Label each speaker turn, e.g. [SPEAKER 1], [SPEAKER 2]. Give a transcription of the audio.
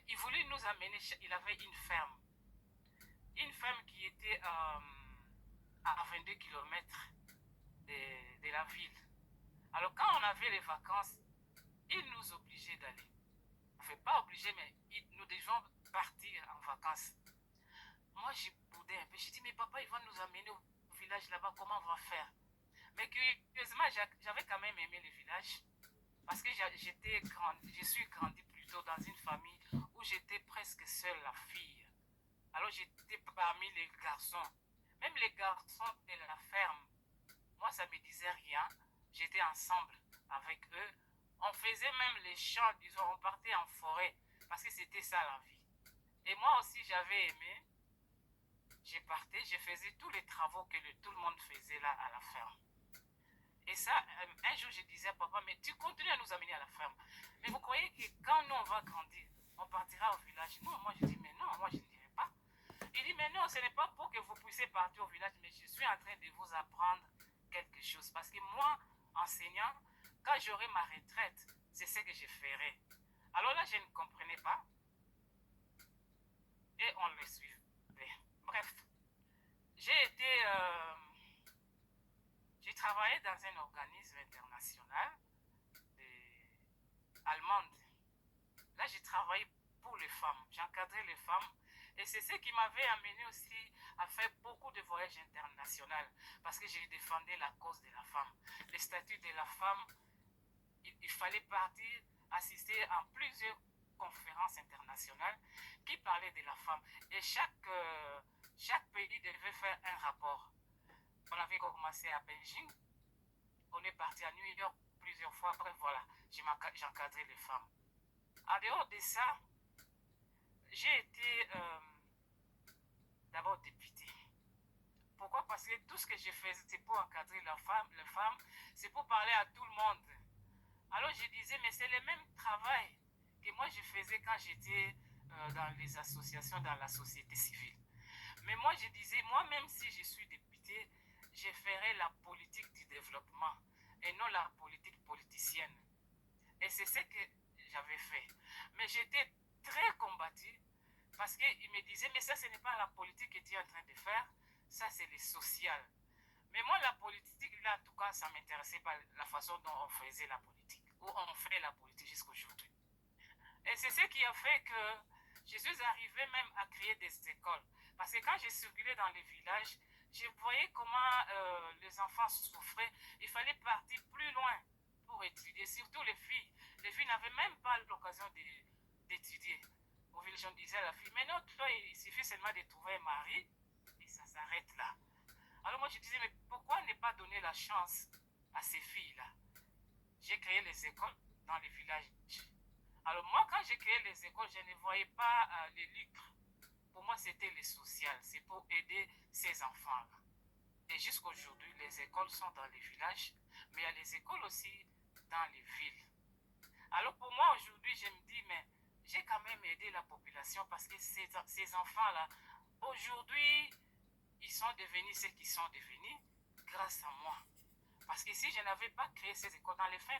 [SPEAKER 1] Il voulait nous amener, il avait une ferme qui était à 22 km de la ville. Alors quand on avait les vacances, il nous obligeait d'aller. Enfin, pas obligé, mais nous devions partir en vacances. Moi, j'ai boudé un peu. J'ai dit, mais papa, il va nous amener au village là-bas, comment on va faire? Mais curieusement, j'avais quand même aimé le village. Parce que je suis grandi plutôt dans une famille où j'étais presque seule la fille. Alors j'étais parmi les garçons. Même les garçons de la ferme, moi ça me disait rien. J'étais ensemble avec eux. On faisait même les champs, disons, on partait en forêt. Parce que c'était ça la vie. Et moi aussi j'avais aimé. Je partais, je faisais tous les travaux que tout le monde faisait là à la ferme. Et ça, un jour, je disais à papa, mais tu continues à nous amener à la ferme. Mais vous croyez que quand nous, on va grandir, on partira au village? Non, moi, je dis, mais non, moi, je ne dirai pas. Il dit, mais non, ce n'est pas pour que vous puissiez partir au village, mais je suis en train de vous apprendre quelque chose. Parce que moi, enseignant, quand j'aurai ma retraite, c'est ce que je ferai. Alors là, je ne comprenais pas. Et on le suivait. Bref, j'ai été... j'ai travaillé dans un organisme international allemande. Là, j'ai travaillé pour les femmes. J'ai encadré les femmes. Et c'est ce qui m'avait amené aussi à faire beaucoup de voyages internationaux. Parce que j'ai défendu la cause de la femme. Le statut de la femme, il fallait partir, assister à plusieurs conférences internationales qui parlaient de la femme. Et chaque pays devait faire un rapport. On avait commencé à Beijing. On est parti à New York plusieurs fois. Bref, voilà, j'ai encadré les femmes. En dehors de ça, j'ai été d'abord députée. Pourquoi? Parce que tout ce que je faisais, c'est pour encadrer les femmes, c'est pour parler à tout le monde. Alors je disais, mais c'est le même travail que moi je faisais quand j'étais dans les associations, dans la société civile. Mais moi je disais, moi même si je suis députée, je ferai la politique du développement et non la politique politicienne. Et c'est ce que j'avais fait. Mais j'étais très combattu parce qu'il me disait, mais ça, ce n'est pas la politique que tu es en train de faire, ça, c'est le social. Mais moi, la politique, là, en tout cas, ça ne m'intéressait pas la façon dont on faisait la politique, ou on fait la politique jusqu'à aujourd'hui. Et c'est ce qui a fait que je suis arrivé même à créer des écoles. Parce que quand j'ai circulé dans les villages, je voyais comment les enfants souffraient. Il fallait partir plus loin pour étudier, surtout les filles. Les filles n'avaient même pas l'occasion d'étudier. Au village, on disait à la fille, mais non, toi, il suffit seulement de trouver un mari et ça s'arrête là. Alors moi, je disais, mais pourquoi ne pas donner la chance à ces filles-là? J'ai créé les écoles dans les villages. Alors moi, quand j'ai créé les écoles, je ne voyais pas les lucres. Pour moi, c'était le social. C'est pour aider ces enfants-là. Et jusqu'aujourd'hui, les écoles sont dans les villages, mais il y a les écoles aussi dans les villes. Alors pour moi, aujourd'hui, je me dis, mais j'ai quand même aidé la population parce que ces enfants-là, aujourd'hui, ils sont devenus ce qu'ils sont devenus grâce à moi. Parce que si je n'avais pas créé ces écoles dans les fins